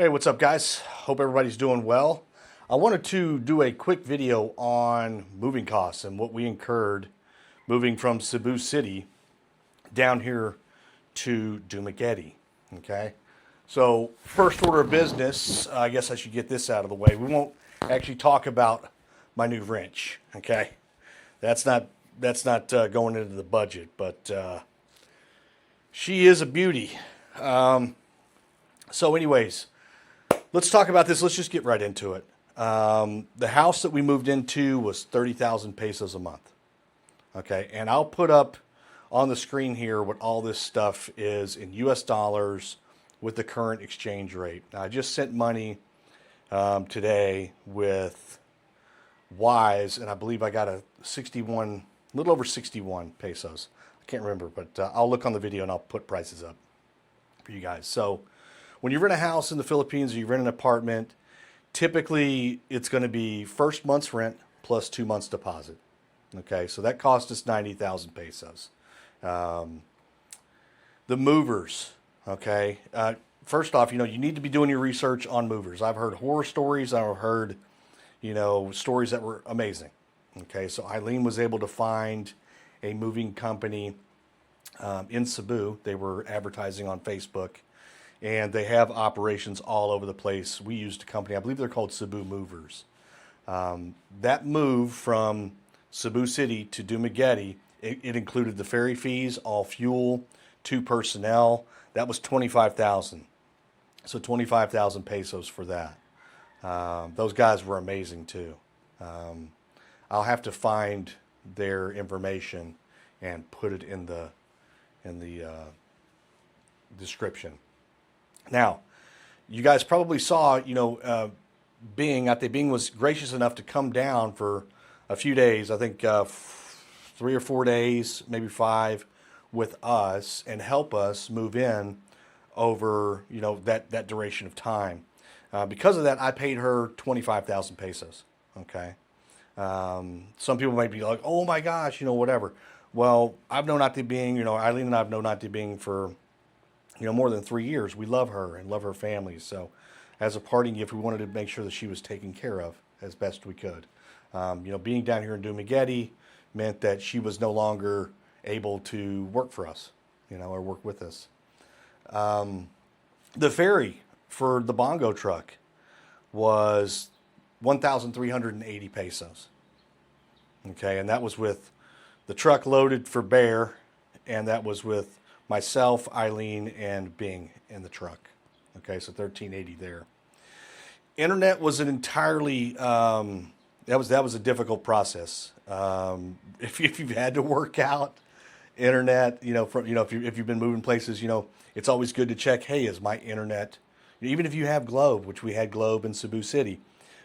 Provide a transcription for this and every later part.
Hey, what's up, guys? Hope everybody's doing well. I wanted to do a quick video on moving costs and what we incurred moving from Cebu City down here to Dumaguete. Okay, so first order of business, I guess I should get this out of the way. We won't actually talk about my new wrench. Okay, that's not going into the budget, but she is a beauty. So, anyways. Let's talk about this. Let's just get right into it. The house that we moved into was 30,000 pesos a month. Okay, and I'll put up on the screen here what all this stuff is in US dollars with the current exchange rate. Now, I just sent money today with Wise, and I believe I got a 61, a little over 61 pesos. I can't remember, but I'll look on the video and I'll put prices up for you guys. So, when you rent a house in the Philippines or you rent an apartment, typically it's going to be first month's rent plus 2 months deposit. Okay, so that cost us 90,000 pesos. The movers, okay. First off, you need to be doing your research on movers. I've heard horror stories. I've heard, stories that were amazing. Okay, so Eileen was able to find a moving company in Cebu. They were advertising on Facebook. And they have operations all over the place. We used a company, I believe they're called Cebu Movers. That move from Cebu City to Dumaguete, it included the ferry fees, all fuel, 2 personnel. That was 25,000. So 25,000 pesos for that. Those guys were amazing too. I'll have to find their information and put it in the description. Now, you guys probably saw, Bing was gracious enough to come down for a few days, I think 3 or 4 days, maybe 5, with us and help us move in over, that duration of time. Because of that, I paid her 25,000 pesos, okay? Some people might be like, oh my gosh, whatever. Well, I've known Ate Bing, Eileen and I have known Ate Bing for more than 3 years. We love her and love her family. So as a parting gift, we wanted to make sure that she was taken care of as best we could. Being down here in Dumaguete meant that she was no longer able to work for us, or work with us. The ferry for the bongo truck was 1,380 pesos. Okay, and that was with the truck loaded for bear, and that was with myself, Eileen, and Bing in the truck. Okay, so 1,380 there. Internet was an entirely that was a difficult process. If you've had to work out internet, if you've been moving places, it's always good to check. Hey, is my internet? Even if you have Globe, which we had Globe in Cebu City,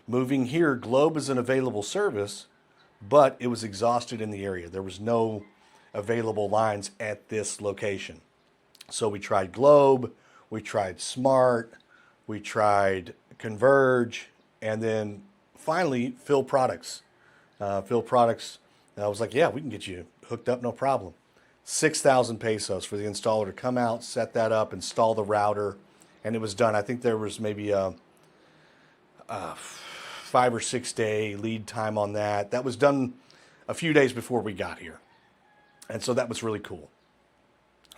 moving here, Globe is an available service, but it was exhausted in the area. There was no available lines at this location. So we tried Globe, we tried Smart, we tried Converge, and then finally Phil Products. Phil Products, I was like, yeah, we can get you hooked up, no problem. 6,000 pesos for the installer to come out, set that up, install the router, and it was done. I think there was maybe a 5 or 6 day lead time on that. That was done a few days before we got here. And so that was really cool.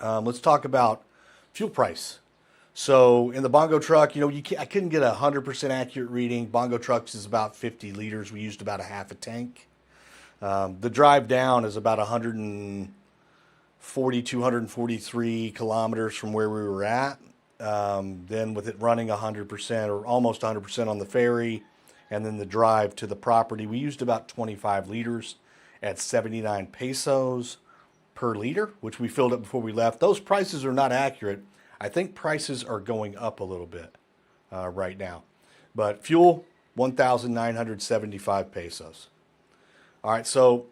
Let's talk about fuel price. So in the bongo truck, I couldn't get 100% accurate reading. Bongo trucks is about 50 liters. We used about a half a tank. The drive down is about 140, 243 kilometers from where we were at. Then with it running 100% or almost 100% on the ferry, and then the drive to the property, we used about 25 liters at 79 pesos per liter, which we filled up before we left. Those prices are not accurate. I think prices are going up a little bit right now. But fuel, 1,975 pesos. All right, so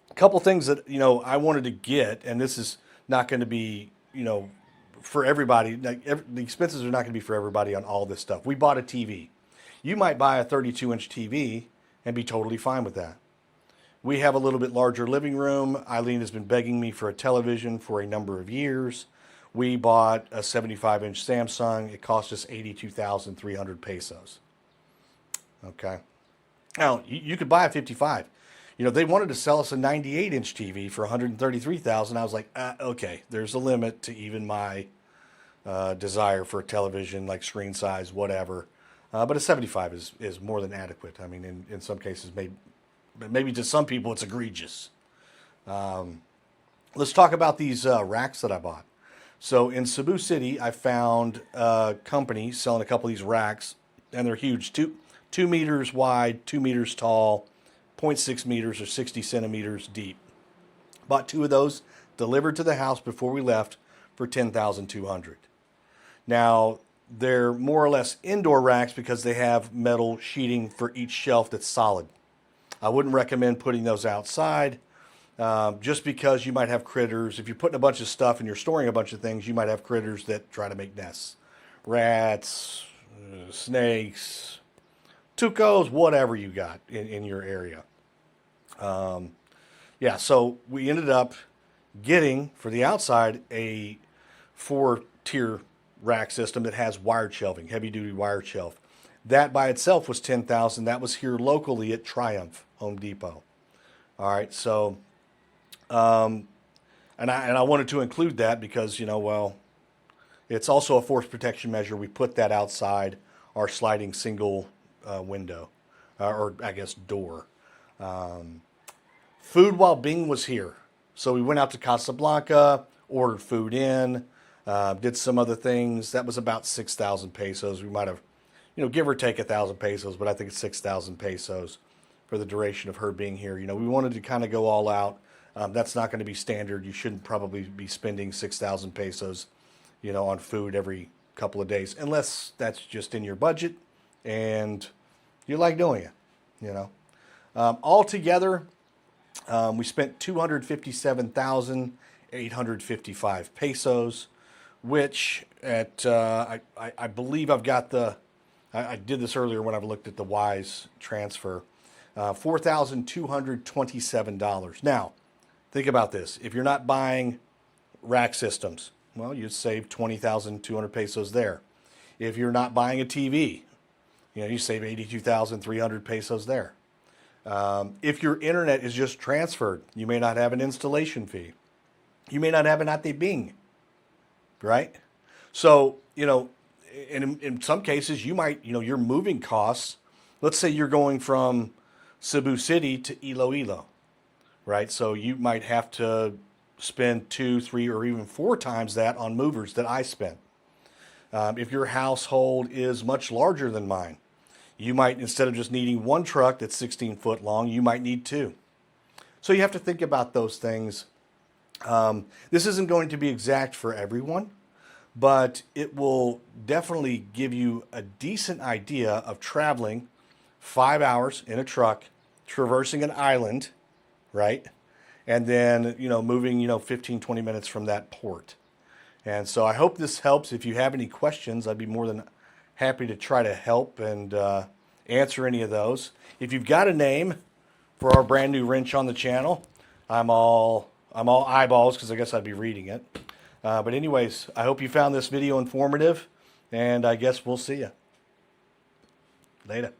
a couple things that, I wanted to get, and this is not going to be, for everybody. The expenses are not going to be for everybody on all this stuff. We bought a TV. You might buy a 32-inch TV and be totally fine with that. We have a little bit larger living room. Eileen has been begging me for a television for a number of years. We bought a 75-inch Samsung. It cost us 82,300 pesos. Okay. Now, you could buy a 55. You know, they wanted to sell us a 98-inch TV for 133,000. I was like, okay, there's a limit to even my desire for a television, like screen size, whatever. But a 75 is more than adequate. I mean, in some cases, maybe to some people, it's egregious. Let's talk about these racks that I bought. So in Cebu City, I found a company selling a couple of these racks, and they're huge. 2 meters wide, 2 meters tall, 0.6 meters or 60 centimeters deep. Bought 2 of those, delivered to the house before we left for 10,200. Now, they're more or less indoor racks because they have metal sheeting for each shelf that's solid. I wouldn't recommend putting those outside just because you might have critters. If you're putting a bunch of stuff and you're storing a bunch of things, you might have critters that try to make nests. Rats, snakes, tucos, whatever you got in your area. Yeah, so we ended up getting, for the outside, a 4-tier rack system that has wired shelving, heavy-duty wired shelf. That by itself was 10,000. That was here locally at Triumph Home Depot. All right, so, and I wanted to include that because, you know, well, it's also a force protection measure. We put that outside our sliding single window, or I guess door. Food while Bing was here. So we went out to Casablanca, ordered food in, did some other things. That was about 6,000 pesos. We might have, you know, give or take 1,000 pesos, but I think it's 6,000 pesos for the duration of her being here. You know, we wanted to kind of go all out. That's not going to be standard. You shouldn't probably be spending 6,000 pesos, you know, on food every couple of days, unless that's just in your budget and you like doing it, you know. Altogether, we spent 257,855 pesos, which at, I believe I've got I did this earlier when I've looked at the Wise transfer, $4,227. Now, think about this. If you're not buying rack systems, well, you'd save 20,200 pesos there. If you're not buying a TV, you know, you save 82,300 pesos there. If your internet is just transferred, you may not have an installation fee. You may not have an ate bing, right? So, you know, in some cases, you might, you know, your moving costs, let's say you're going from Cebu City to Iloilo, right? So you might have to spend 2, 3, or even 4 times that on movers that I spent. If your household is much larger than mine, you might, instead of just needing 1 truck that's 16 foot long, you might need 2. So you have to think about those things. This isn't going to be exact for everyone, but it will definitely give you a decent idea of traveling 5 hours in a truck, traversing an island, right? And then, you know, moving, you know, 15, 20 minutes from that port. And so I hope this helps. If you have any questions, I'd be more than happy to try to help and answer any of those. If you've got a name for our brand new wrench on the channel, I'm all eyeballs because I guess I'd be reading it. But anyways, I hope you found this video informative, and I guess we'll see you later.